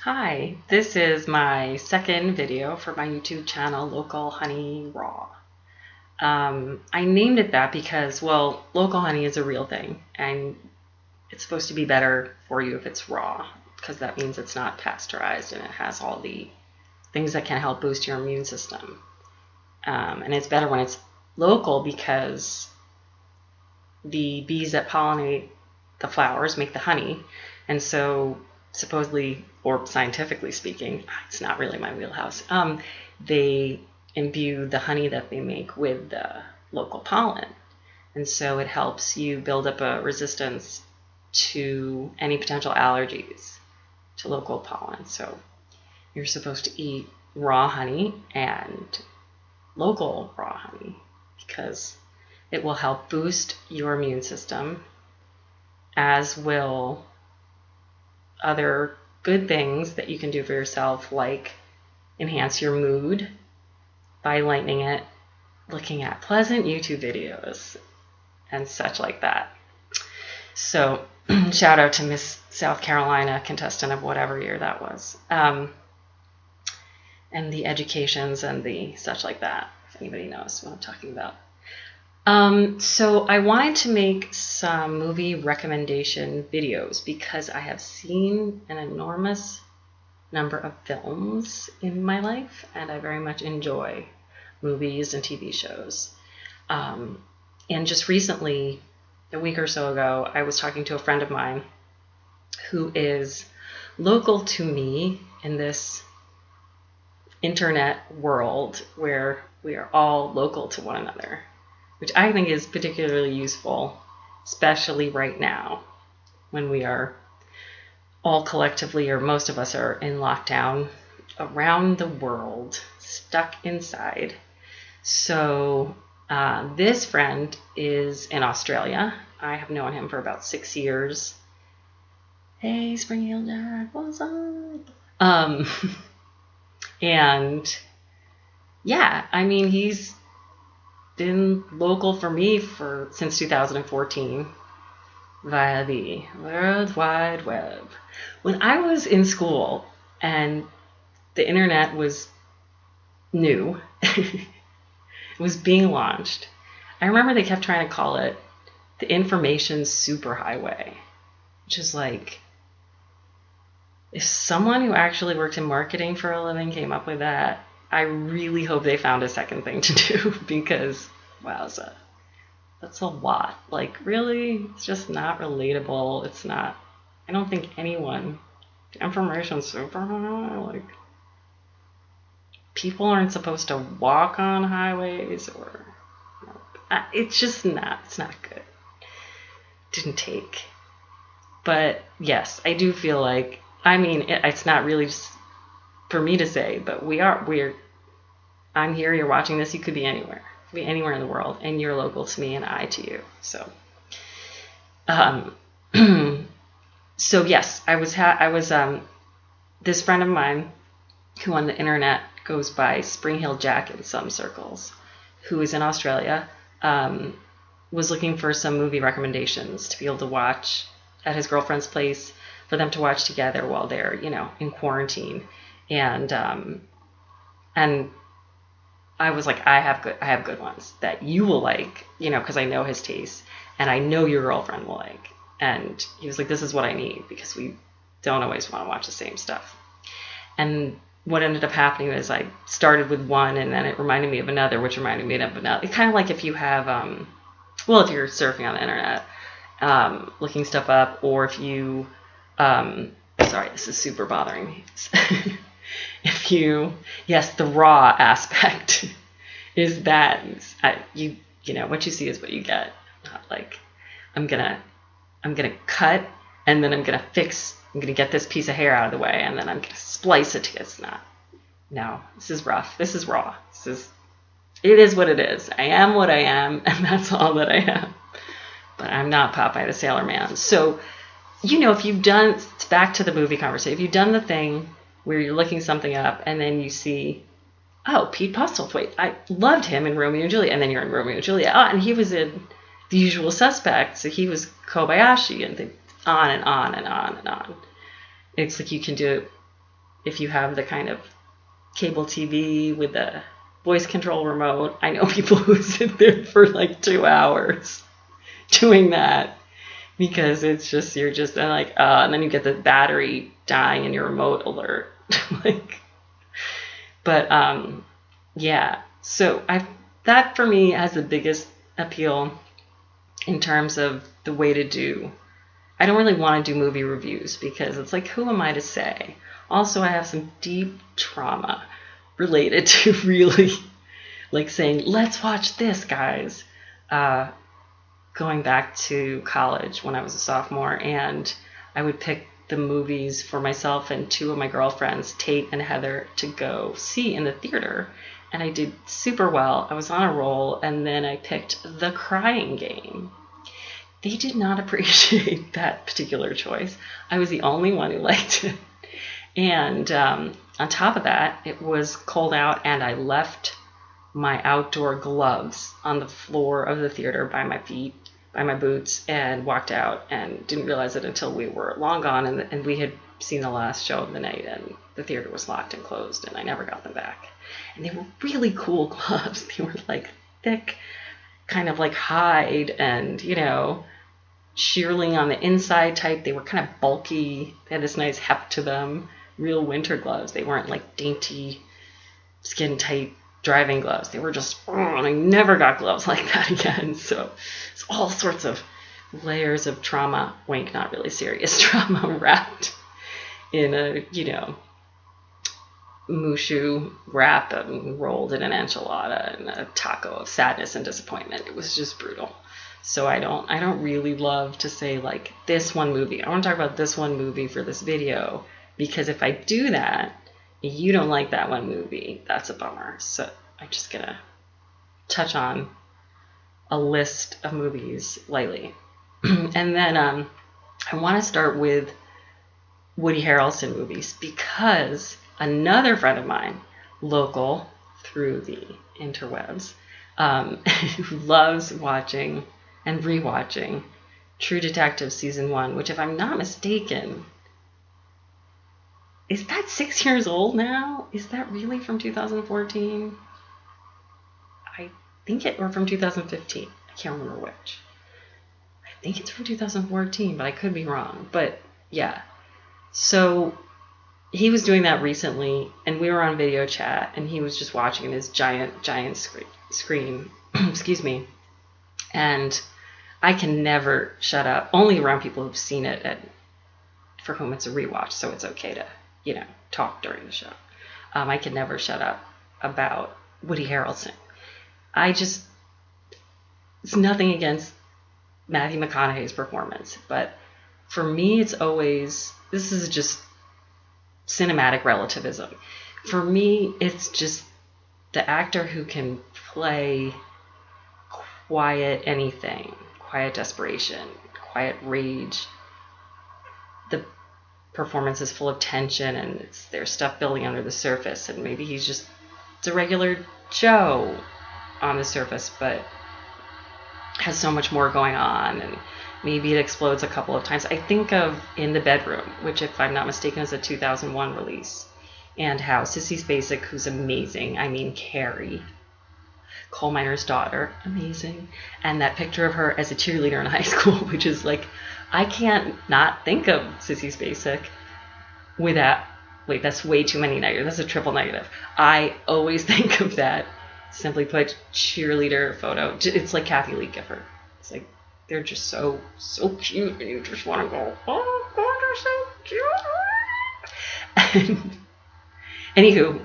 Hi, this is my second video for my YouTube channel, Local Honey Raw. I named it that because, well, local honey is a real thing, and it's supposed to be better for you if it's raw, because that means it's not pasteurized and it has all the things that can help boost your immune system. And it's better when it's local because the bees that pollinate the flowers make the honey, and so supposedly, or scientifically speaking, it's not really my wheelhouse, they imbue the honey that they make with the local pollen. And so it helps you build up a resistance to any potential allergies to local pollen. So you're supposed to eat raw honey and local raw honey because it will help boost your immune system, as will other good things that you can do for yourself, like enhance your mood by lightening it, looking at pleasant YouTube videos and such like that. So shout out to Miss South Carolina contestant of whatever year that was, and the educations and the such like that, if anybody knows what I'm talking about. So I wanted to make some movie recommendation videos because I have seen an enormous number of films in my life, and I very much enjoy movies and TV shows. And just recently, a week or so ago, I was talking to a friend of mine who is local to me in this internet world where we are all local to one another, which I think is particularly useful, especially right now when we are all collectively, or most of us are in lockdown around the world, stuck inside. So this friend is in Australia. I have known him for about 6 years. Hey, Spring Heel Jack, what's up? And yeah, I mean, he's been local for me since 2014 via the World Wide Web. When I was in school and the internet was new, it was being launched, I remember they kept trying to call it the information superhighway, which is like, if someone who actually worked in marketing for a living came up with that, I really hope they found a second thing to do because, wowza, that's a lot. Like, really? It's just not relatable. It's not, I don't think anyone, information superhighway, like, people aren't supposed to walk on highways or, it's just not, it's not good. Didn't take. But yes, I do feel like, I mean, it's not really just for me to say, but I'm here, you're watching this, you could be anywhere. You could be anywhere in the world, and you're local to me and I to you. So, so yes, I was this friend of mine who on the internet goes by Spring Heel Jack in some circles, who is in Australia, was looking for some movie recommendations to be able to watch at his girlfriend's place for them to watch together while they're, in quarantine. And I was like, I have good ones that you will like, because I know his taste and I know your girlfriend will like. And he was like, this is what I need because we don't always want to watch the same stuff. And what ended up happening is I started with one and then it reminded me of another, which reminded me of another. It's kind of like if you have, if you're surfing on the internet, looking stuff up, or if you, sorry, this is super bothering me. If you, yes, the raw aspect is that what you see is what you get. Not like I'm gonna cut and then I'm gonna get this piece of hair out of the way and then I'm gonna splice it together. It's not. No, this is rough. This is raw. It is what it is. I am what I am, and that's all that I am. But I'm not Popeye the Sailor Man. So, if you've done, it's back to the movie conversation, if you've done the thing where you're looking something up and then you see, oh, Pete Postlethwaite, I loved him in Romeo and Juliet, and then you're in Romeo and Juliet, and he was in The Usual Suspects, so he was Kobayashi, and on and on and on and on. It's like you can do if you have the kind of cable TV with the voice control remote, I know people who sit there for like 2 hours doing that because it's just, you're just like, and then you get the battery dying in your remote alert. Like, but yeah, so that for me has the biggest appeal in terms of the way to do. I don't really want to do movie reviews because it's like, who am I to say? Also, I have some deep trauma related to really like saying, let's watch this, guys. Going back to college when I was a sophomore, and I would pick the movies for myself and 2 of my girlfriends, Tate and Heather, to go see in the theater. And I did super well. I was on a roll, and then I picked The Crying Game. They did not appreciate that particular choice. I was the only one who liked it. And on top of that, it was cold out, and I left my outdoor gloves on the floor of the theater by my feet, by my boots, and walked out and didn't realize it until we were long gone, and we had seen the last show of the night, and the theater was locked and closed, and I never got them back. And they were really cool gloves. They were like thick, kind of like hide, and, you know, shearling on the inside type. They were kind of bulky. They had this nice heft to them. Real winter gloves. They weren't like dainty, skin tight driving gloves. They were just, and I never got gloves like that again. So it's all sorts of layers of trauma, wink, not really serious trauma, wrapped in a, you know, mushu wrap and rolled in an enchilada and a taco of sadness and disappointment. It was just brutal. So I don't really love to say like this one movie. I want to talk about this one movie for this video, because if I do that, you don't like that one movie, that's a bummer. So I'm just gonna touch on a list of movies lightly. And then I want to start with Woody Harrelson movies, because another friend of mine, local through the interwebs, who loves watching and rewatching True Detective Season 1, which, if I'm not mistaken, is that 6 years old now? Is that really from 2014? I think it, or from 2015. I can't remember which. I think it's from 2014, but I could be wrong. But yeah. So he was doing that recently, and we were on video chat, and he was just watching in his giant screen. Excuse me. And I can never shut up, only around people who've seen it and for whom it's a rewatch, so it's okay to, you know, talk during the show. I can never shut up about Woody Harrelson. It's nothing against Matthew McConaughey's performance, but for me, it's always, this is just cinematic relativism. For me, it's just the actor who can play quiet anything, quiet desperation, quiet rage. The performance is full of tension, and there's stuff building under the surface, and maybe it's a regular Joe on the surface, but has so much more going on, and maybe it explodes a couple of times. I think of In the Bedroom, which, if I'm not mistaken, is a 2001 release, and how Sissy Spacek, who's amazing, I mean Carrie, coal miner's daughter, amazing, and that picture of her as a cheerleader in high school, which is like, I can't not think of Sissy Spacek without, wait, that's way too many negatives, that's a triple negative. I always think of that, simply put, cheerleader photo. It's like Kathy Lee Gifford. It's like, they're just so cute, and you just want to go, oh God, they're so cute. And, anywho,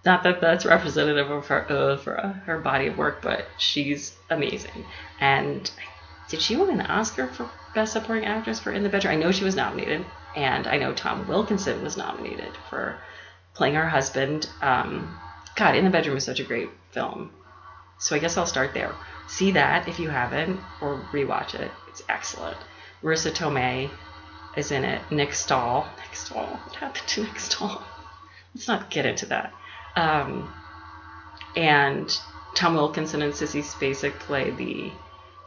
not that that's representative of her body of work, but she's amazing. And did she win an Oscar for Best Supporting Actress for In the Bedroom? I know she was nominated, and I know Tom Wilkinson was nominated for playing her husband. God, In the Bedroom is such a great film. So I guess I'll start there. See that if you haven't, or rewatch it. It's excellent. Marissa Tomei is in it. Nick Stahl. What happened to Nick Stahl? Let's not get into that. And Tom Wilkinson and Sissy Spacek play the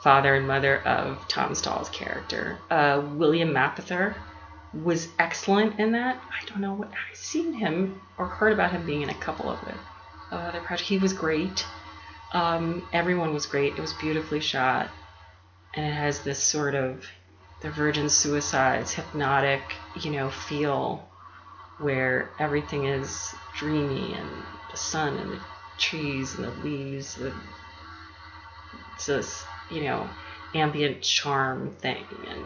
father and mother of Tom Stahl's character. William Mapother was excellent in that. I don't know what I've seen him or heard about him being in a couple of other projects. He was great. Everyone was great. It was beautifully shot, and it has this sort of the Virgin Suicides hypnotic, feel where everything is dreamy and the sun and the trees and the leaves. It's this, ambient charm thing, and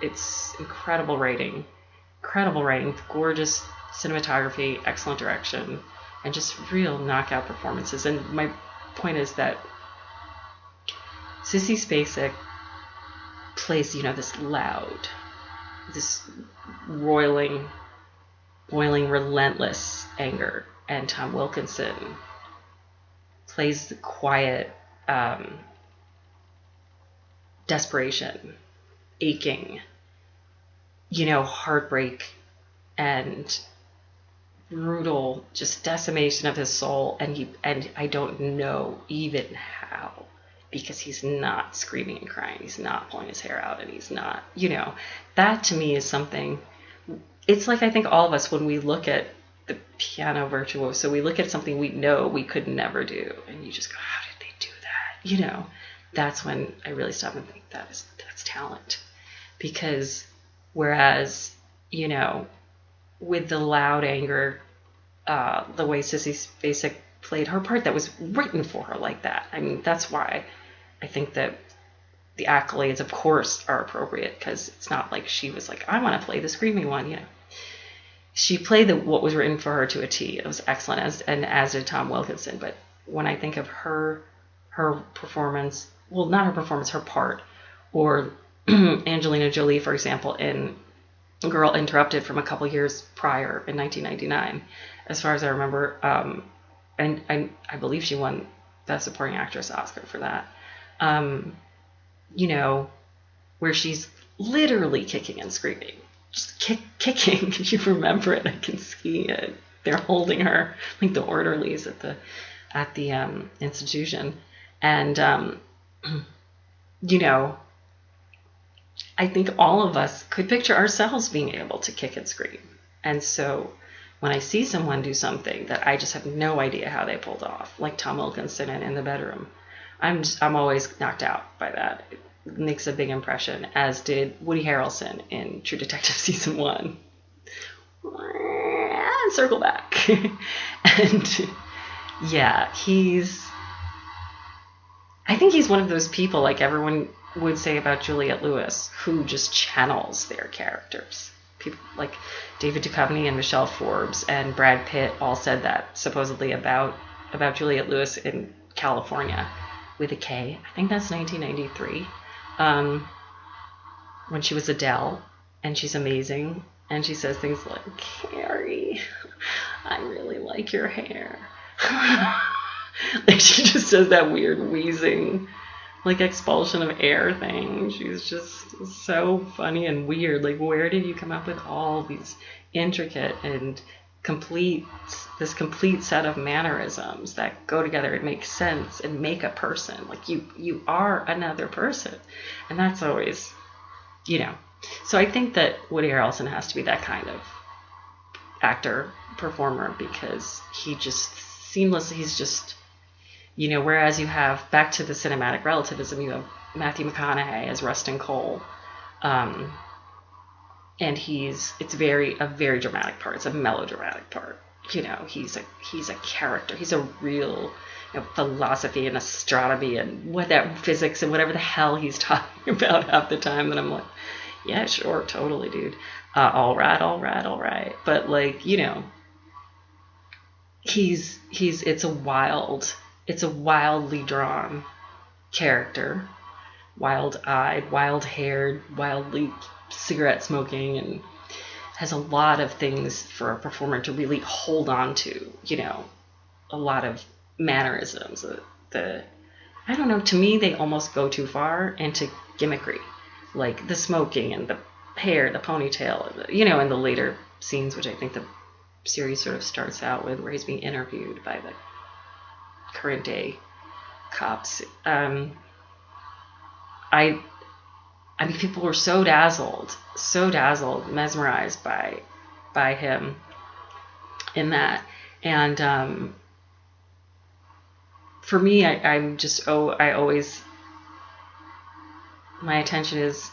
it's incredible writing, gorgeous cinematography, excellent direction, and just real knockout performances. And my point is that Sissy Spacek plays, this loud, this roiling, boiling, relentless anger, and Tom Wilkinson plays the quiet desperation, aching, heartbreak, and brutal just decimation of his soul. And I don't know even how, because he's not screaming and crying, he's not pulling his hair out, and he's not, that to me is something. It's like, I think all of us, when we look at the piano virtuoso, we look at something we know we could never do, and you just go, how did they do that? That's when I really stop and think that's talent. Because whereas, with the loud anger, the way Sissy Spacek played her part, that was written for her like that. I mean, that's why I think that the accolades, of course, are appropriate, because it's not like she was like, I want to play the screaming one, She played what was written for her to a T. It was excellent, as did Tom Wilkinson. But when I think of her performance, well, not her performance, her part, or Angelina Jolie, for example, in Girl Interrupted from a couple years prior in 1999, as far as I remember, and I believe she won Best Supporting Actress Oscar for that. Where she's literally kicking and screaming, just kicking. If you remember it, I can see it. They're holding her like the orderlies at the institution, and I think all of us could picture ourselves being able to kick and scream. And so when I see someone do something that I just have no idea how they pulled off, like Tom Wilkinson in The Bedroom, I'm always knocked out by that. It makes a big impression, as did Woody Harrelson in True Detective Season 1. And circle back. And yeah, I think he's one of those people, like everyone would say about Juliette Lewis, who just channels their characters. People like David Duchovny and Michelle Forbes and Brad Pitt all said that supposedly about Juliette Lewis in California with a K. I think that's 1993. When she was Adele, and she's amazing, and she says things like, Carrie, I really like your hair. Like, she just does that weird wheezing, like, expulsion of air thing. She's just so funny and weird. Like, where did you come up with all these intricate and complete set of mannerisms that go together and make sense and make a person? Like, you are another person. And that's always, So I think that Woody Harrelson has to be that kind of actor, performer, because he just seamlessly, he's just, whereas you have, back to the cinematic relativism, you have Matthew McConaughey as Rustin Cole, and it's a very dramatic part. It's a melodramatic part. He's a character. He's a real philosophy and astronomy and physics and whatever the hell he's talking about half the time. That I'm like, yeah, sure, totally, dude. All right. But like, it's a wildly drawn character, wild-eyed, wild-haired, wildly cigarette smoking, and has a lot of things for a performer to really hold on to, a lot of mannerisms. I don't know, to me they almost go too far into gimmickry, like the smoking and the hair, the ponytail, in the later scenes, which I think the series sort of starts out with, where he's being interviewed by the current day cops. I mean, people were so dazzled, mesmerized by him in that. And for me, I'm just, I always, my attention is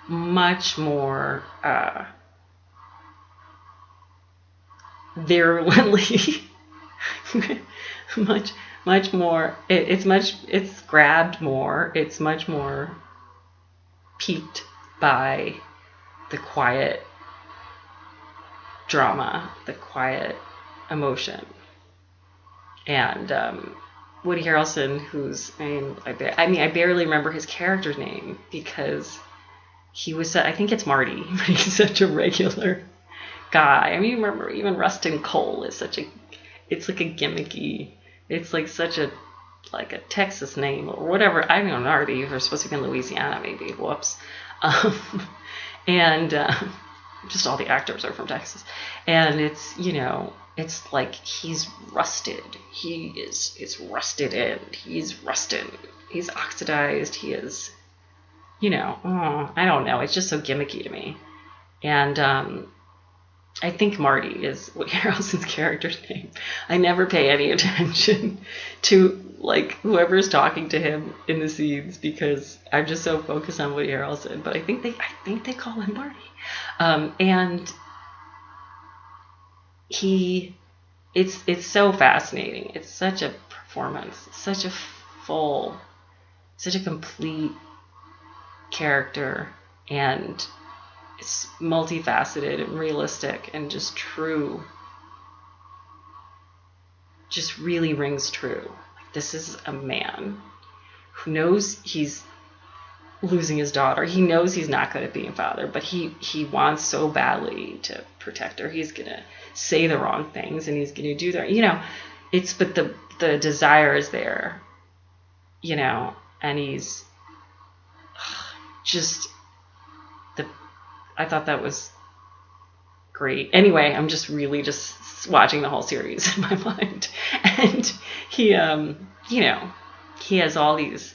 much more virulently, much more. It's grabbed more. It's much more piqued by the quiet drama, the quiet emotion. And Woody Harrelson, who's, I mean, I barely remember his character's name because he was, I think it's Marty, but he's such a regular guy. I mean, remember, even Rustin Cole is it's like a gimmicky, it's like such a, like a Texas name or whatever. I don't know, Marty, they're supposed to be in Louisiana, maybe, whoops. And just all the actors are from Texas. And it's, you know, it's like he's rusted. It's rusted in. He's rusted. He's oxidized. He is, you know, I don't know. It's just so gimmicky to me. And I think Marty is Woody Harrelson's character's name. I never pay any attention to, like, whoever's talking to him in the scenes because I'm just so focused on Woody Harrelson. But I think they call him Marty. And it's so fascinating. It's such a performance, such a complete character, and it's multifaceted and realistic and just true. Just really rings true. This is a man who knows he's losing his daughter. He knows he's not good at being a father, but he wants so badly to protect her. He's gonna say the wrong things and he's gonna do that. You know, but the desire is there. You know, and he's just I thought that was great. Anyway, I'm just really just watching the whole series in my mind. And he, you know, he has all these,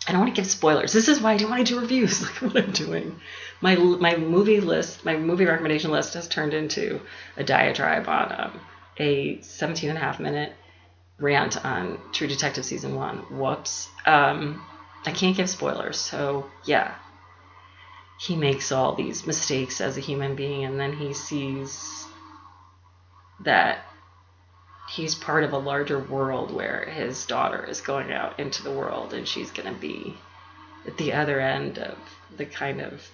I don't want to give spoilers. This is why I don't want to do reviews, like what I'm doing. My movie list, my movie recommendation list has turned into a diatribe on a 17.5-minute rant on True Detective Season 1. Whoops. I can't give spoilers, so yeah. He makes all these mistakes as a human being, and then he sees that he's part of a larger world where his daughter is going out into the world and she's going to be at the other end of the kind of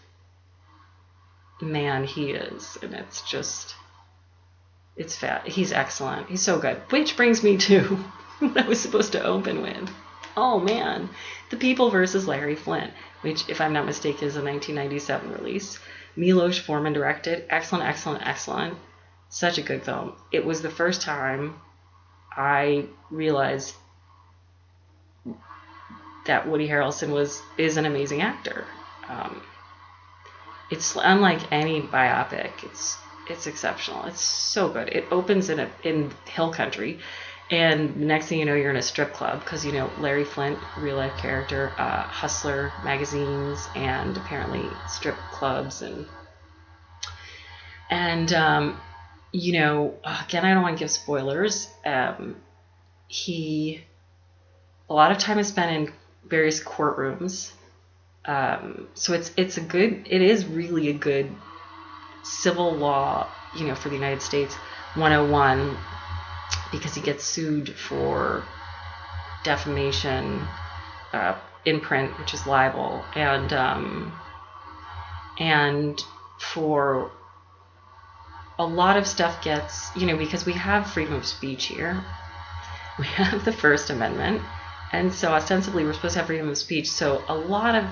man he is. And it's just, it's fat. He's excellent. He's so good. Which brings me to what I was supposed to open with. Oh man, The People versus Larry Flynt, which, if I'm not mistaken, is a 1997 release. Milos Forman directed. Excellent. Such a good film. It was the first time I realized that Woody Harrelson is an amazing actor. It's unlike any biopic. It's exceptional. It's so good. It opens in hill country. And the next thing you know, you're in a strip club because, you know, Larry Flynt, real life character, Hustler magazines, and apparently strip clubs, and you know, again, I don't want to give spoilers. A lot of time is spent in various courtrooms, so it is really a good civil law, you know, for the United States 101. Because he gets sued for defamation in print, which is libel, and for a lot of stuff gets, you know, because we have freedom of speech here, we have the First Amendment, and so ostensibly we're supposed to have freedom of speech. So a lot of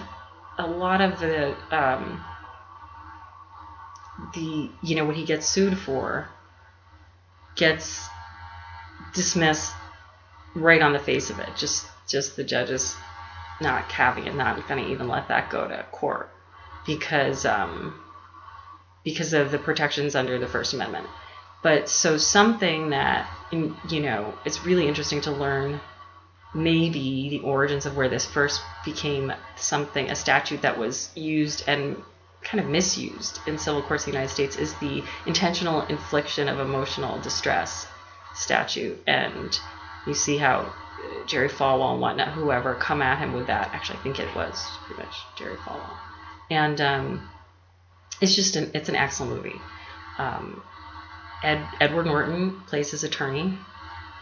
the you know, what he gets sued for gets dismissed right on the face of it. Just the judges not having it, not going to even let that go to court because of the protections under the First Amendment. But so something that, you know, it's really interesting to learn maybe the origins of where this first became something, a statute that was used and kind of misused in civil courts of the United States, is the intentional infliction of emotional distress statute. And you see how Jerry Falwell and whatnot, whoever, come at him with that. Actually, I think it was pretty much Jerry Falwell. And it's an excellent movie. Edward Norton plays his attorney,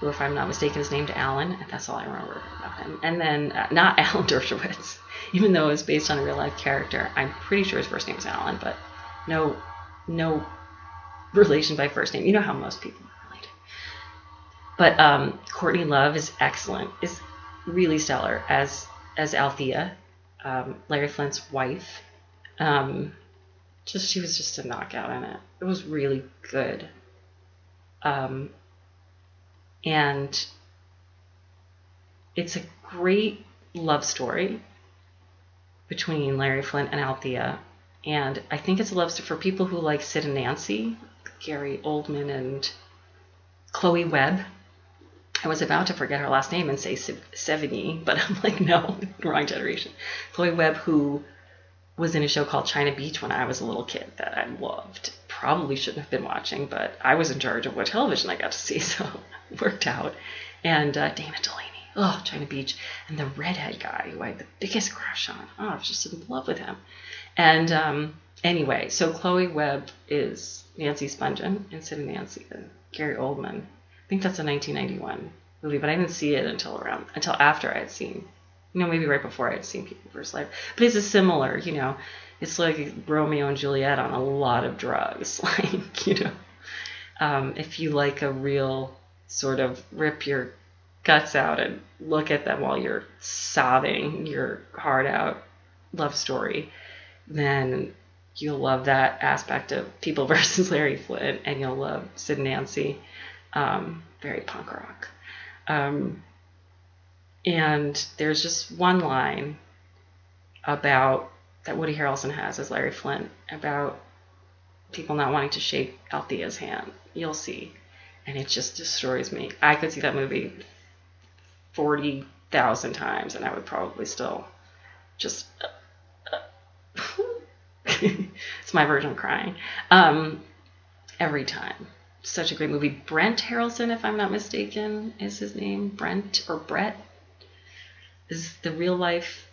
who, if I'm not mistaken, is named Alan, and that's all I remember about him. And then, not Alan Dershowitz, even though it's based on a real-life character. I'm pretty sure his first name is Alan, but no relation by first name. You know how most people are related. But Courtney Love is excellent, is really stellar as Althea, Larry Flint's wife. She was just a knockout in it. It was really good. And it's a great love story between Larry Flynt and Althea. And I think it's a love story for people who like Sid and Nancy, Gary Oldman and Chloe Webb. I was about to forget her last name and say Sevigny, but I'm like, no, wrong generation. Chloe Webb, who was in a show called China Beach when I was a little kid that I loved. Probably shouldn't have been watching, but I was in charge of what television I got to see, so it worked out. And Dana Delaney, China Beach, and the redhead guy who I had the biggest crush on. I was just in love with him. And anyway, so Chloe Webb is Nancy Spungen in Sid and Nancy, and Gary Oldman. I think that's a 1991 movie, but I didn't see it until after I had seen, maybe right before I had seen People vs. Life. But it's a similar, it's like Romeo and Juliet on a lot of drugs. If you like a real sort of rip your guts out and look at them while you're sobbing your heart out love story, then you'll love that aspect of People vs. Larry Flynt, and you'll love Sid and Nancy. Very punk rock. And there's just one line about that Woody Harrelson has as Larry Flynt about people not wanting to shake Althea's hand. You'll see. And it just destroys me. I could see that movie 40,000 times and I would probably still just it's my version of crying. Every time. Such a great movie. Brent Harrelson, if I'm not mistaken, is his name. Brent or Brett is the real life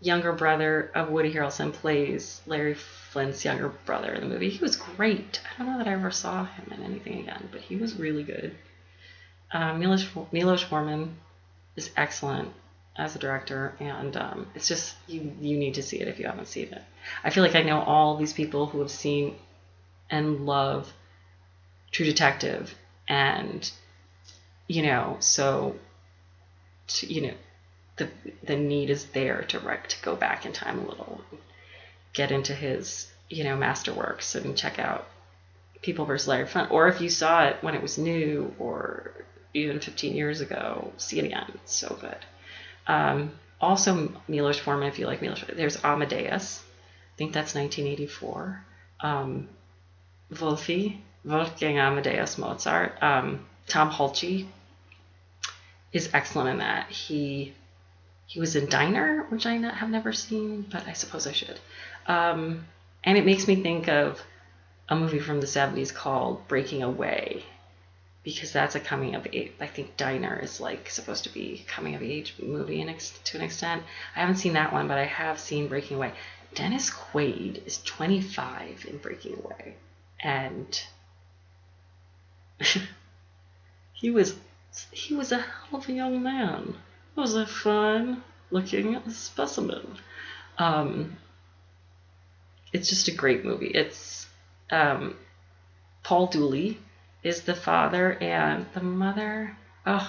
younger brother of Woody Harrelson, plays Larry Flynt's younger brother in the movie. He was great. I don't know that I ever saw him in anything again, but he was really good. Milos Forman is excellent as a director, and it's just, you need to see it if you haven't seen it. I feel like I know all these people who have seen and love True Detective, and the need is there to go back in time a little, get into his masterworks and check out People vs. Larry Flynt, or if you saw it when it was new or even 15 years ago, see it again. It's so good. Also Milos Forman, if you like Milos. There's Amadeus, I think that's 1984. Wolfgang Amadeus Mozart. Tom Hulce is excellent in that. He was in Diner, which I have never seen, but I suppose I should. And it makes me think of a movie from the 70s called Breaking Away, because that's a coming of age. I think Diner is supposed to be a coming of age movie to an extent. I haven't seen that one, but I have seen Breaking Away. Dennis Quaid is 25 in Breaking Away, and he was a hell of a young man. He was a fine-looking specimen. It's just a great movie. It's Paul Dooley is the father, and the mother,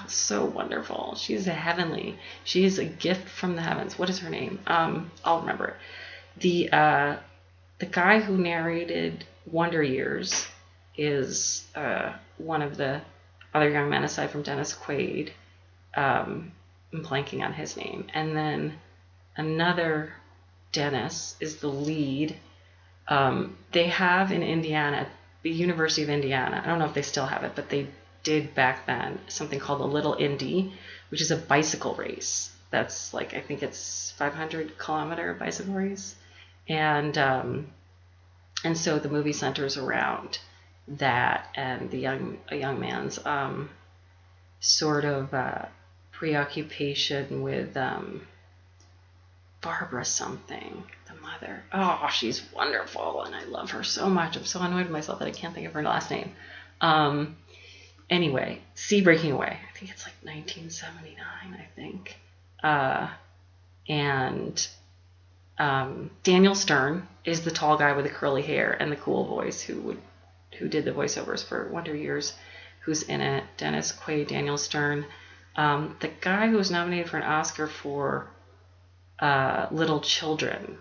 so wonderful. She's she is a gift from the heavens. What is her name? I'll remember it. The guy who narrated Wonder Years is one of the other young men aside from Dennis Quaid. I'm blanking on his name. And then another Dennis is the lead. They have in Indiana, the University of Indiana, I don't know if they still have it, but they did back then something called a Little Indy, which is a bicycle race. That's like, I think it's 500-kilometer bicycle race. And so the movie centers around that and a young man's sort of preoccupation with Barbara something, the mother. Oh, she's wonderful, and I love her so much. I'm so annoyed with myself that I can't think of her last name. Anyway, Sea Breaking Away. I think it's like 1979, I think. And Daniel Stern is the tall guy with the curly hair and the cool voice who did the voiceovers for Wonder Years, who's in it. Dennis Quaid, Daniel Stern. The guy who was nominated for an Oscar for Little Children,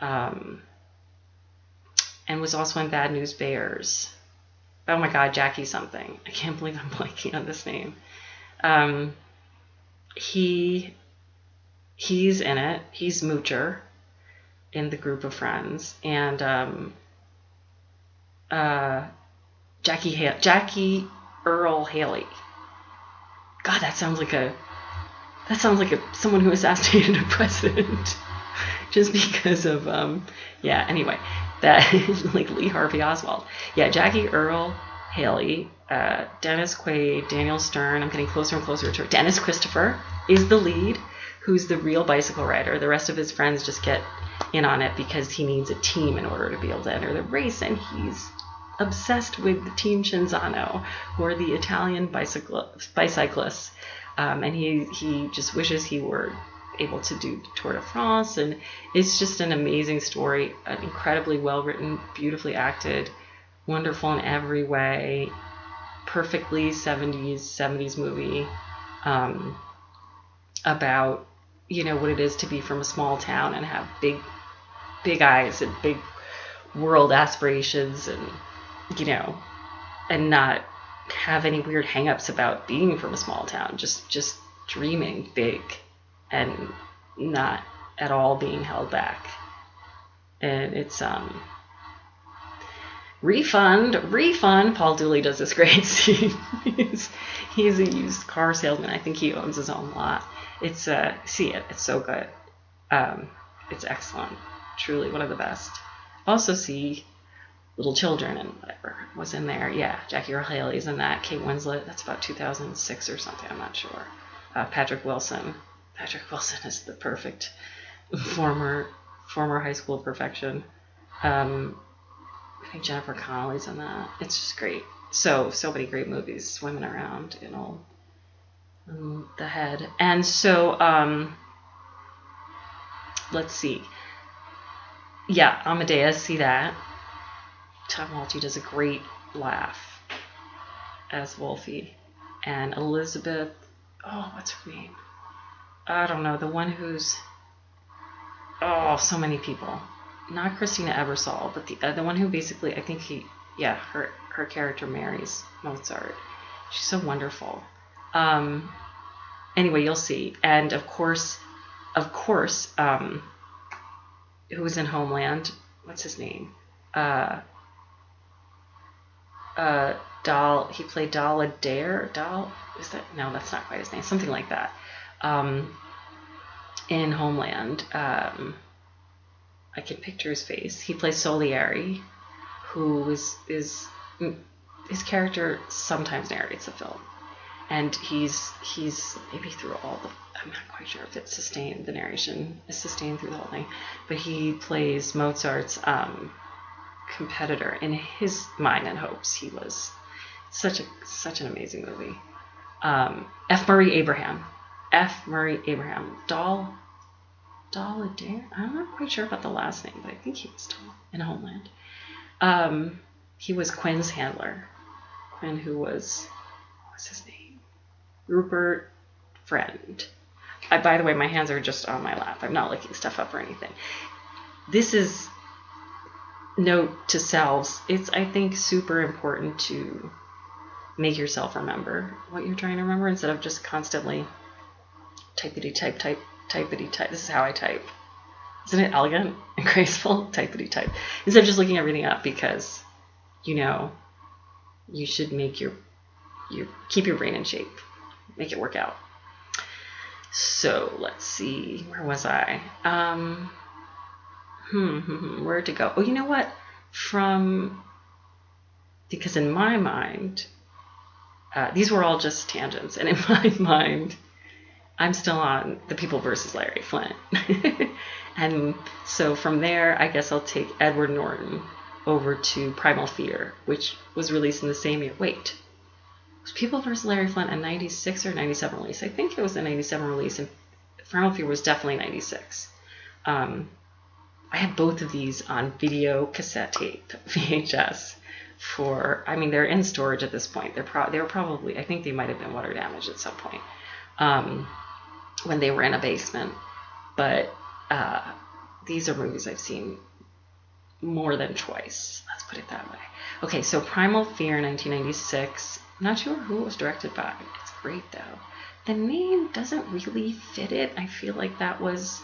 and was also in Bad News Bears. Oh my God, Jackie something. I can't believe I'm blanking on this name. He's in it. He's Moocher in the group of friends, and Jackie Earl Haley. God, that sounds like someone who assassinated a president. Just because of anyway, that like Lee Harvey Oswald. Yeah, Jackie Earl Haley, Dennis Quaid, Daniel Stern. I'm getting closer and closer to Dennis Christopher is the lead, who's the real bicycle rider. The rest of his friends just get in on it because he needs a team in order to be able to enter the race, and he's obsessed with the Team Cinzano, who are the Italian bicyclists. And he just wishes he were able to do Tour de France, and it's just an amazing story, an incredibly well written, beautifully acted, wonderful in every way, perfectly 70s movie, about what it is to be from a small town and have big eyes and big world aspirations, and and not have any weird hang-ups about being from a small town, just dreaming big and not at all being held back. And it's refund. Paul Dooley does this great scene. he's a used car salesman. I think he owns his own lot. It's see it, it's so good. It's excellent, truly one of the best. Also see Little Children and whatever was in there. Yeah, Jackie Earle Haley's in that. Kate Winslet. That's about 2006 or something. I'm not sure. Patrick Wilson. Patrick Wilson is the perfect former high school perfection. I think Jennifer Connelly's in that. It's just great. So many great movies swimming around in the head. And so let's see. Yeah, Amadeus. See that. Tom Walty does a great laugh as Wolfie. And Elizabeth, what's her name? I don't know, the one who's, so many people. Not Christina Ebersole, but the one who basically, I think her character marries Mozart. She's so wonderful. Anyway, you'll see. And of course, who was in Homeland? What's his name? He played Dal Adair. Is that? No, that's not quite his name. Something like that. In Homeland, I can picture his face. He plays Solieri, who is his character sometimes narrates the film, and he's maybe through all the. I'm not quite sure if it's sustained. The narration is sustained through the whole thing, but he plays Mozart's competitor in his mind and hopes. He was such an amazing movie. F. Murray Abraham, Dal Adair. I'm not quite sure about the last name, but I think he was tall in Homeland. He was Quinn's handler. Quinn, who was, what was his name? Rupert Friend. By the way, my hands are just on my lap. I'm not looking stuff up or anything. This is note to selves. It's, I think, super important to make yourself remember what you're trying to remember instead of just constantly typity type. This is how I type. Isn't it elegant and graceful? Typity type. Instead of just looking everything up because, you should make your you keep your brain in shape, make it work out. So let's see, where was I? Where to go? Oh, you know what? Because in my mind, these were all just tangents, and in my mind, I'm still on The People versus Larry Flynt. And so from there, I guess I'll take Edward Norton over to Primal Fear, which was released in the same year. Wait, was People versus Larry Flynt a 96 or 97 release? I think it was a 97 release, and Primal Fear was definitely 96. I had both of these on video cassette tape, VHS, they're in storage at this point. They were probably, I think they might have been water damaged at some point when they were in a basement. But these are movies I've seen more than twice. Let's put it that way. Okay, so Primal Fear, 1996. I'm not sure who it was directed by. It's great, though. The name doesn't really fit it. I feel like that was,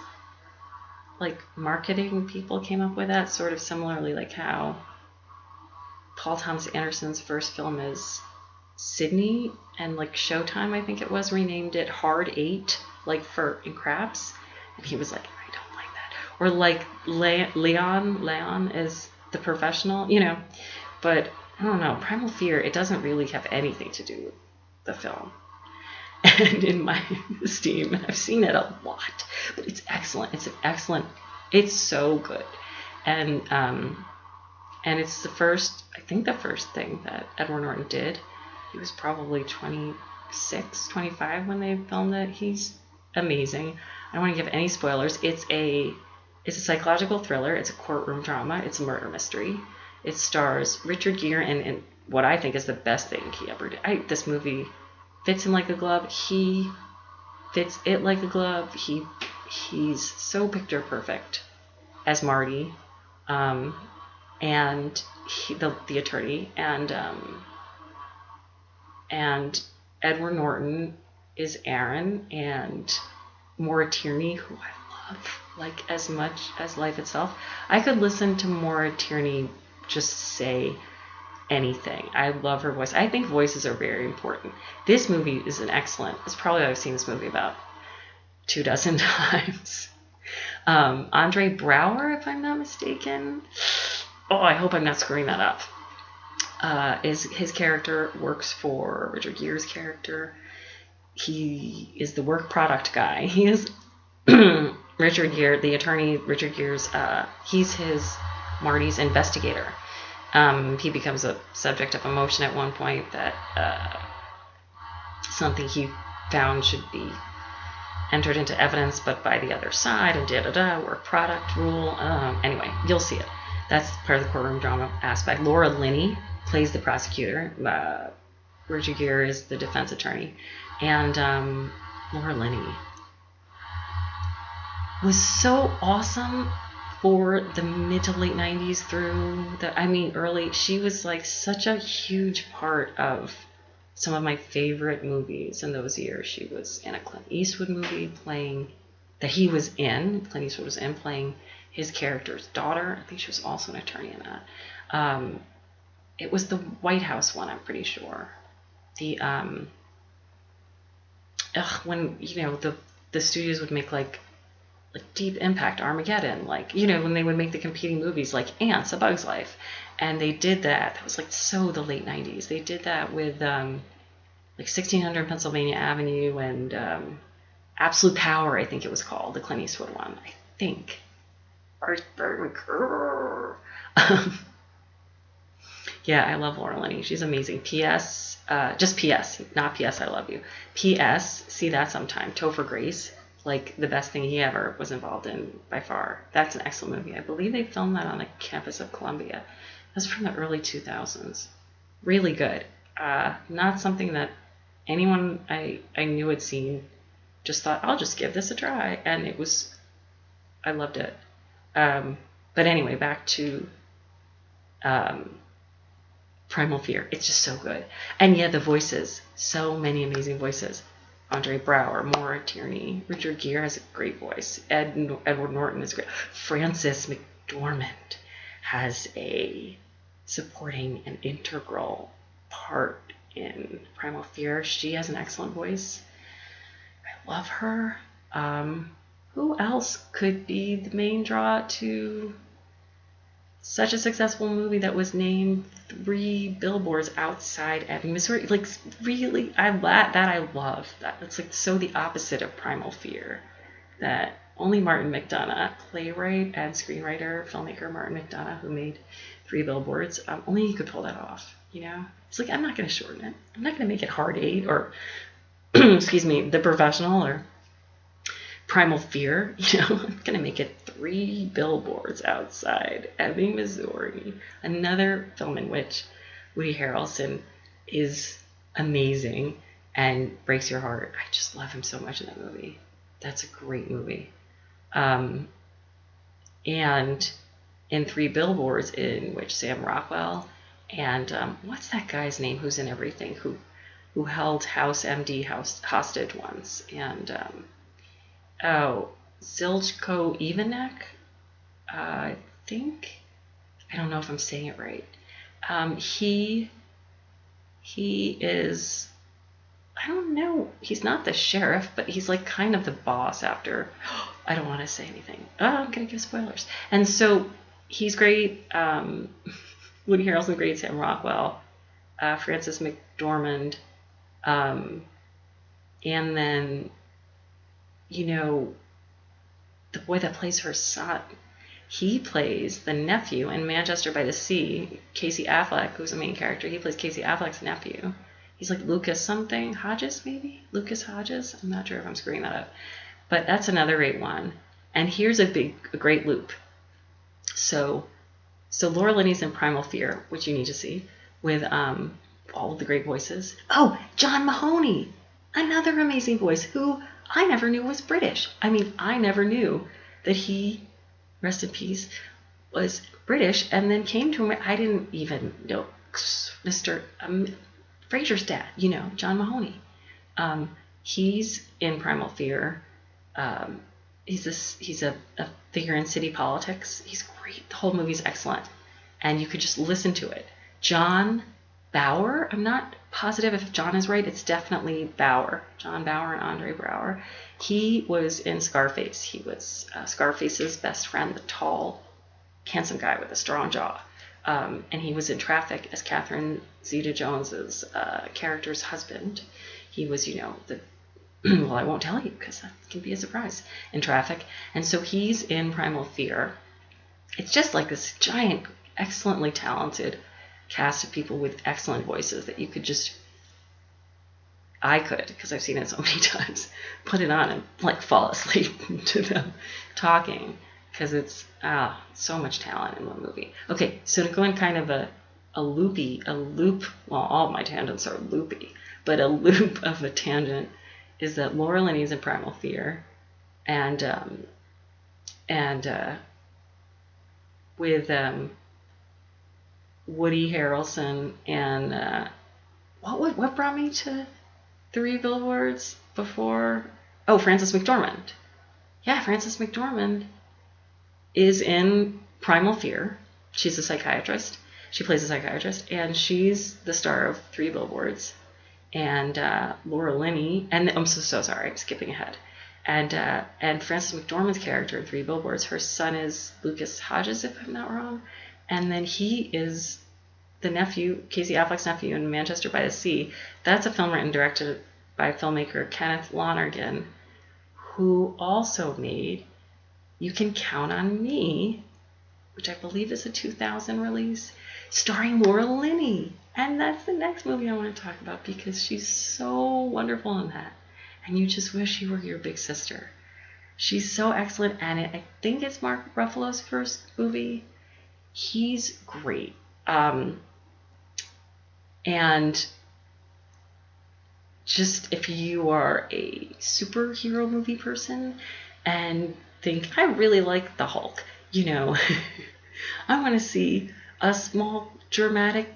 like, marketing people came up with that, sort of similarly like how Paul Thomas Anderson's first film is Sydney, and, like, Showtime, I think it was, renamed it Hard 8, like, in craps. And he was like, I don't like that. Or like Leon is The Professional, But I don't know, Primal Fear, it doesn't really have anything to do with the film. And in my esteem, I've seen it a lot, but it's excellent. It's so good. And it's the first thing that Edward Norton did. He was probably 26, 25 when they filmed it. He's amazing. I don't want to give any spoilers. It's a psychological thriller. It's a courtroom drama. It's a murder mystery. It stars Richard Gere and what I think is the best thing he ever did. This movie fits him like a glove. He fits it like a glove. He's so picture perfect as Marty, and the attorney, and Edward Norton is Aaron, and Maura Tierney, who I love like as much as life itself. I could listen to Maura Tierney just say anything. I love her voice. I think voices are very important. This movie is it's probably, I've seen this movie about 24 times. Andre Brower, if I'm not mistaken. Oh, I hope I'm not screwing that up. His character works for Richard Gere's character. He is the work product guy. He is Richard Gere, the attorney. Richard Gere's, he's Marty's investigator. He becomes a subject of emotion at one point that something he found should be entered into evidence, but by the other side, and work product rule. Anyway, you'll see it. That's part of the courtroom drama aspect. Laura Linney plays the prosecutor. Richard Gere is the defense attorney. And Laura Linney was so awesome for the mid to late 90s through early. She was like such a huge part of some of my favorite movies in those years. She was in a Clint Eastwood movie Clint Eastwood was in playing his character's daughter. I think she was also an attorney in that. It was the White House one, I'm pretty sure. The when the studios would make like Deep Impact, Armageddon, when they would make the competing movies like Ants, A Bug's Life, and they did that. That was the late 90s. They did that with 1600 Pennsylvania Avenue and Absolute Power, I think it was called, the Clint Eastwood one. I think. Yeah, I love Laura Linney. She's amazing. P.S. Just P.S. Not P.S. I love you. P.S. See that sometime. Topher Grace. The best thing he ever was involved in by far. That's an excellent movie. I believe they filmed that on the campus of Columbia. That's from the early 2000s. Really good. Not something that anyone I knew had seen. Just thought, I'll just give this a try. And I loved it. But anyway, back to Primal Fear. It's just so good. And yeah, the voices. So many amazing voices. Andre Brower, Maura Tierney, Richard Gere has a great voice. Edward Norton is great. Frances McDormand has a supporting and integral part in Primal Fear. She has an excellent voice. I love her. Who else could be the main draw to such a successful movie that was named 3 billboards outside Ebbing, Missouri? Like, really, I love that. It's like so the opposite of Primal Fear. That only Martin McDonagh, playwright and screenwriter, filmmaker Martin McDonagh, who made 3 billboards, only he could pull that off. You know, it's like, I'm not going to shorten it. I'm not going to make it Hard 8 or, excuse me, The Professional or Primal Fear. You know, I'm going to make it 3 billboards outside Ebbing, Missouri. Another film in which Woody Harrelson is amazing and breaks your heart. I just love him so much in that movie. That's a great movie. And in 3 billboards, in which Sam Rockwell and what's that guy's name who's in everything, who held House MD hostage once, and Zilchko Ivanek, I think, I don't know if I'm saying it right. He is, I don't know, he's not the sheriff, but he's like kind of the boss after. I don't want to say anything. I'm going to give spoilers. And so he's great. Woody Harrelson, great. Sam Rockwell, Frances McDormand. And then, you know, the boy that plays her son, he plays the nephew in Manchester by the Sea, Casey Affleck, who's the main character. He plays Casey Affleck's nephew. He's like Lucas something, Hodges maybe? Lucas Hodges? I'm not sure if I'm screwing that up. But that's another great one. And here's a great loop. So Laura Linney's in Primal Fear, which you need to see, with all of the great voices. Oh, John Mahoney, another amazing voice, who I never knew was British. I mean, I never knew that he, rest in peace, was British, and then came to him. I didn't even know Mr. Fraser's dad, you know, John Mahoney. He's in Primal Fear. He's a figure in city politics. He's great. The whole movie's excellent, and you could just listen to it. John Bauer. I'm not positive if John is right. It's definitely Bauer. John Bauer and Andre Braugher. He was in Scarface. He was Scarface's best friend, the tall, handsome guy with a strong jaw. And he was in Traffic as Catherine Zeta-Jones's character's husband. He was, you know, well, I won't tell you because that can be a surprise, in Traffic. And so he's in Primal Fear. It's just like this giant, excellently talented cast of people with excellent voices that you could just, I could, because I've seen it so many times, put it on and like fall asleep to them talking, because it's so much talent in one movie. Okay, so to go in kind of a loop, well, all my tangents are loopy, but a loop of a tangent is that Laura Linney's in Primal Fear, and with Woody Harrelson and what brought me to 3 billboards before? Oh, Frances McDormand. Yeah, Frances McDormand is in Primal Fear. She's a psychiatrist. She plays a psychiatrist, and she's the star of 3 billboards. And Laura Linney, and I'm so sorry, I'm skipping ahead. And Frances McDormand's character in 3 billboards, her son is Lucas Hodges, if I'm not wrong. And then he is the nephew, Casey Affleck's nephew, in Manchester by the Sea. That's a film written and directed by filmmaker Kenneth Lonergan, who also made You Can Count on Me, which I believe is a 2000 release, starring Laura Linney. And that's the next movie I want to talk about, because she's so wonderful in that. And you just wish she were your big sister. She's so excellent, and I think it's Mark Ruffalo's first movie. He's great. And just if you are a superhero movie person and think, I really like the Hulk, you know, I want to see a small dramatic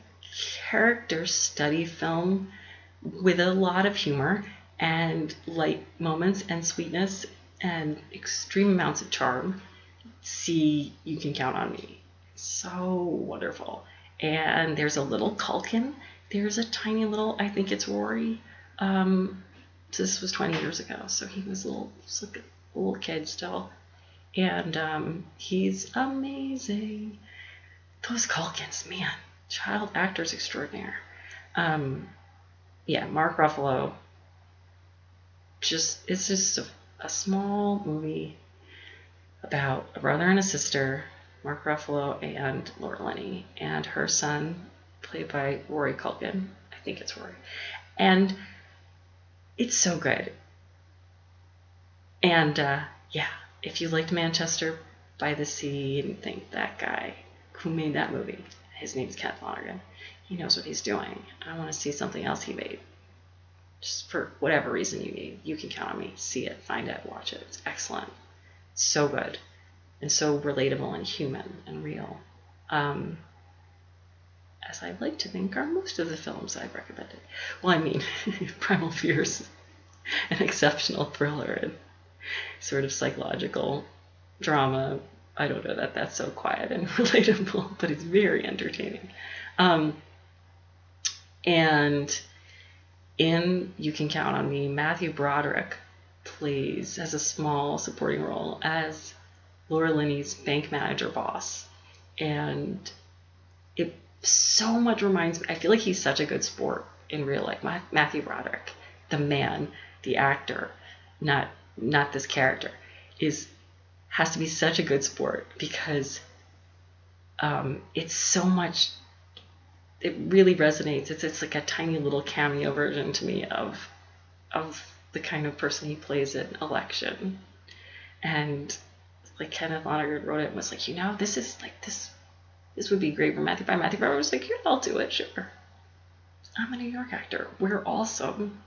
character study film with a lot of humor and light moments and sweetness and extreme amounts of charm. See You Can Count on Me. So wonderful. And there's a little Culkin there's a tiny little, I think it's Rory. This was 20 years ago, so he was a little kid still. And he's amazing. Those Culkins, man, child actors extraordinaire. Yeah, Mark Ruffalo. It's just a small movie about a brother and a sister, Mark Ruffalo and Laura Linney, and her son, played by Rory Culkin. I think it's Rory. And it's so good. And yeah, if you liked Manchester by the Sea and think that guy who made that movie, his name's Kenneth Lonergan, he knows what he's doing. I want to see something else he made. Just for whatever reason you need, you can count on me. See it, find it, watch it. It's excellent. It's so good. And so relatable and human and real. As I like to think are most of the films I've recommended. Well, I mean, Primal Fear is an exceptional thriller and sort of psychological drama. I don't know that that's so quiet and relatable, but it's very entertaining. And in You Can Count on Me, Matthew Broderick has a small supporting role as Laura Linney's bank manager boss. And it so much reminds me, I feel like he's such a good sport in real life. Matthew Broderick, the man, the actor, not this character, has to be such a good sport because it's so much, it really resonates. It's like a tiny little cameo version to me of the kind of person he plays in Election. And like Kenneth Lonergan wrote it and was like, this would be great for Matthew. By Matthew Broderick was like, yeah, I'll do it, sure. I'm a New York actor. We're awesome.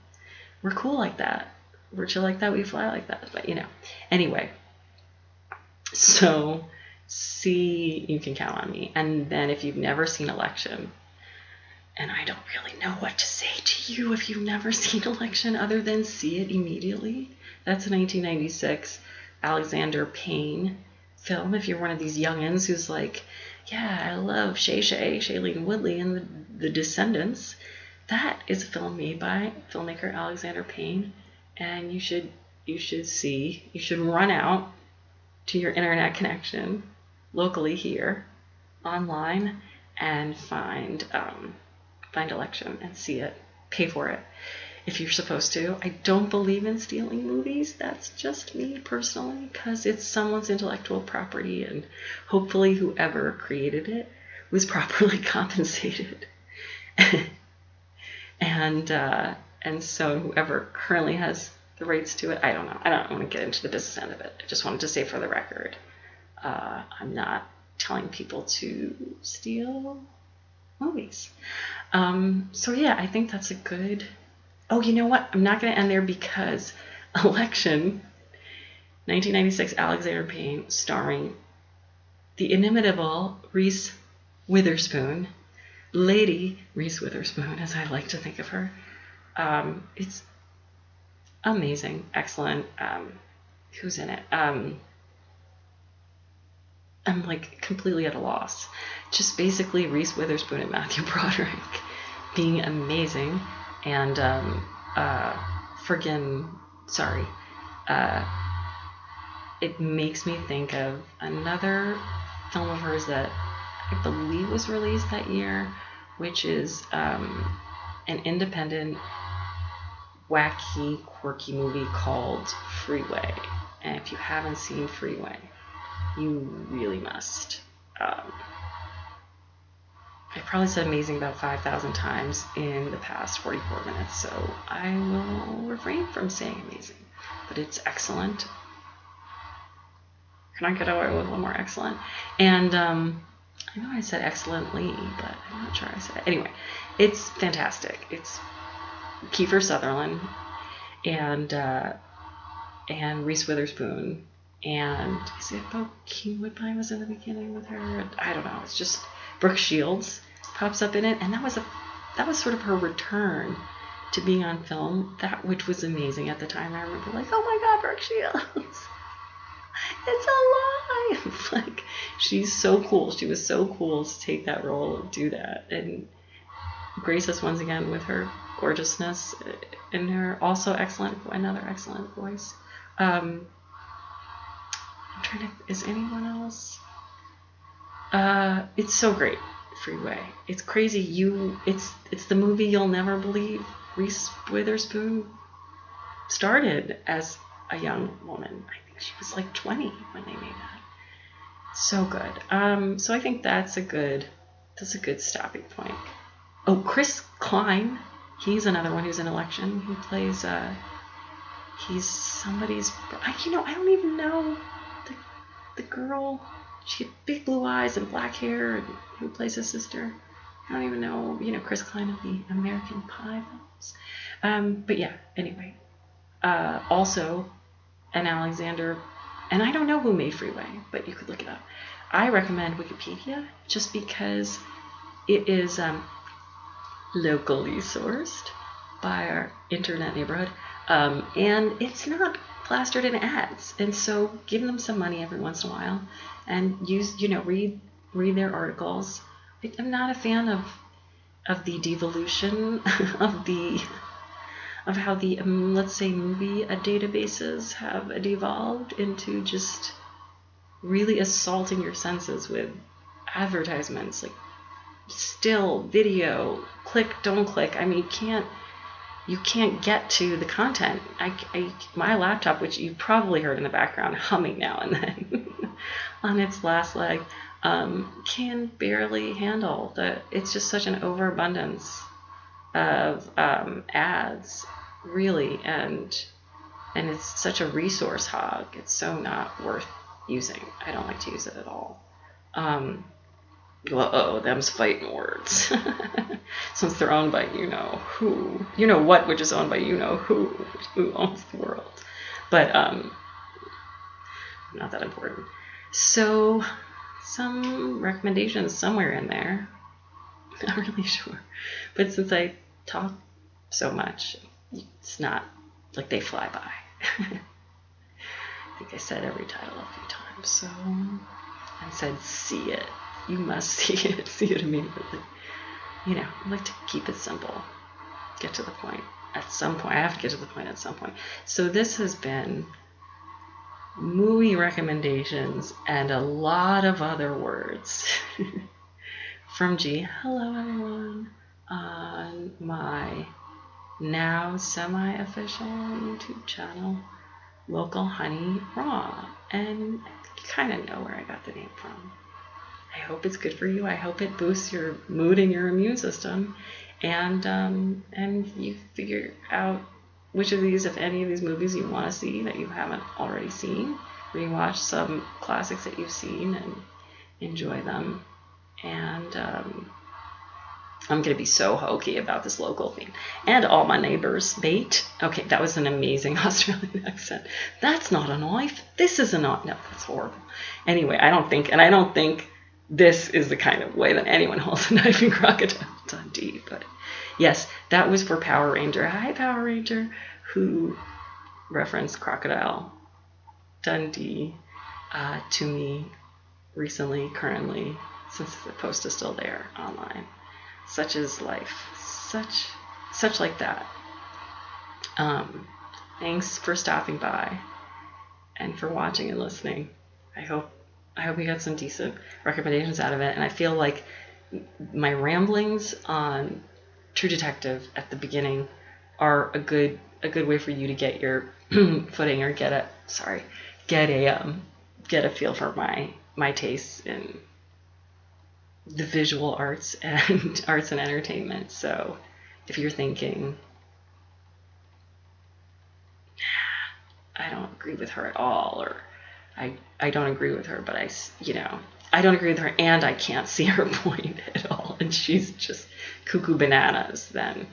We're cool like that. We're chill like that. We fly like that. But anyway. So see You Can Count on Me. And then if you've never seen Election, and I don't really know what to say to you if you've never seen Election other than see it immediately. That's a 1996 Alexander Payne film. If you're one of these youngins who's like, yeah, I love Shailene Woodley and the Descendants, that is a film made by filmmaker Alexander Payne, and you should run out to your internet connection locally here online and find Election and see it, pay for it if you're supposed to. I don't believe in stealing movies. That's just me personally, because it's someone's intellectual property, and hopefully whoever created it was properly compensated. And so whoever currently has the rights to it, I don't know. I don't want to get into the business end of it. I just wanted to say for the record, I'm not telling people to steal movies. So yeah, I think that's a good... Oh, you know what? I'm not going to end there because Election, 1996, Alexander Payne, starring the inimitable Reese Witherspoon, Lady Reese Witherspoon, as I like to think of her. It's amazing, excellent. Who's in it? I'm like completely at a loss. Just basically Reese Witherspoon and Matthew Broderick being amazing. And it makes me think of another film of hers that I believe was released that year, which is an independent, wacky, quirky movie called Freeway. And if you haven't seen Freeway, you really must. I probably said amazing about 5,000 times in the past 44 minutes, so I will refrain from saying amazing. But it's excellent. Can I get away with a little more excellent? And I know I said excellently, but I'm not sure I said it. Anyway, it's fantastic. It's Kiefer Sutherland and Reese Witherspoon. And is it Bokeem Woodbine was in the beginning with her? I don't know. It's just Brooke Shields pops up in it, and that was sort of her return to being on film, which was amazing at the time. I remember like, oh my God, Brooke Shields, it's alive! Like, she's so cool. She was so cool to take that role and do that, and grace us once again with her gorgeousness and her also another excellent voice. I'm trying to, is anyone else? It's so great. Freeway. It's crazy. It's the movie you'll never believe. Reese Witherspoon started as a young woman. I think she was like 20 when they made that. So good. So I think that's a good stopping point. Oh, Chris Klein. He's another one who's in Election. He plays he's somebody's, I don't even know the girl. She had big blue eyes and black hair, and who plays his sister. I don't even know, Chris Klein of the American Pie films. But yeah, anyway. Also, an Alexander, and I don't know who made Freeway, but you could look it up. I recommend Wikipedia just because it is locally sourced by our internet neighborhood, and it's not plastered in ads. And so give them some money every once in a while and read their articles. I'm not a fan of the devolution of how the let's say movie databases have devolved into just really assaulting your senses with advertisements, like still video, click, don't click. I mean, you can't get to the content. My laptop, which you probably heard in the background humming now and then on its last leg, can barely handle it's just such an overabundance of ads, really, and it's such a resource hog. It's so not worth using. I don't like to use it at all. Them's fighting words. Since they're owned by who, what, which is owned by who owns the world. But not that important. So some recommendations somewhere in there. Not really sure. But since I talk so much, it's not like they fly by. I think I said every title a few times. So I said, see it. You must see it. See it immediately. I like to keep it simple. Get to the point. At some point. I have to get to the point at some point. So this has been movie recommendations and a lot of other words from G. Hello, everyone. On my now semi-official YouTube channel, Local Honey Raw. And you kind of know where I got the name from. I hope it's good for you. I hope it boosts your mood and your immune system, and you figure out which of these, if any of these movies you want to see that you haven't already seen. Rewatch some classics that you've seen and enjoy them. And I'm going to be so hokey about this local theme. And all my neighbors, mate. Okay, that was an amazing Australian accent. That's not a knife. This is a knife. No, that's horrible. Anyway, I don't think this is the kind of way that anyone holds a knife in Crocodile Dundee. But yes, that was for Power Ranger. Hi, Power Ranger, who referenced Crocodile Dundee to me recently, currently, since the post is still there online. Such is life. Such like that. Thanks for stopping by and for watching and listening. I hope you got some decent recommendations out of it. And I feel like my ramblings on True Detective at the beginning are a good way for you to get your footing or get a feel for my tastes in the visual arts and arts and entertainment. So if you're thinking, I don't agree with her at all, or I don't agree with her, but I don't agree with her and I can't see her point at all, and she's just cuckoo bananas, then,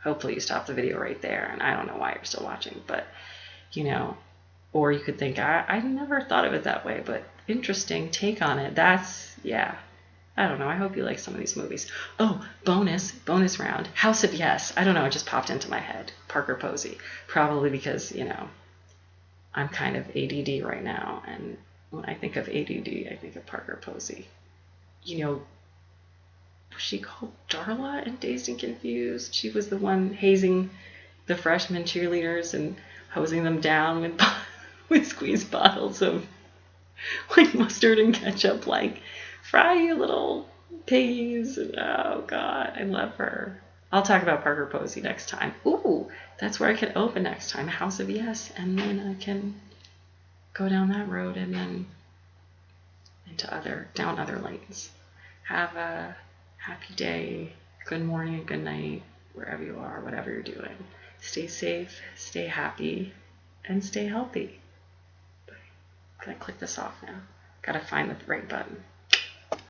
hopefully you stop the video right there, and I don't know why you're still watching, but, or you could think, I never thought of it that way, but interesting take on it. I don't know. I hope you like some of these movies. Oh, bonus round. House of Yes. I don't know. It just popped into my head. Parker Posey. Probably because, I'm kind of ADD right now. And when I think of ADD, I think of Parker Posey. was she called Darla in Dazed and Confused? She was the one hazing the freshman cheerleaders and hosing them down with with squeezed bottles of like mustard and ketchup, like, fry you little piggies. Oh God, I love her. I'll talk about Parker Posey next time. Ooh, that's where I can open next time, House of Yes, and then I can go down that road and then down other lanes. Have a happy day, good morning, good night, wherever you are, whatever you're doing. Stay safe, stay happy, and stay healthy. I'm gonna click this off now. Gotta find the right button.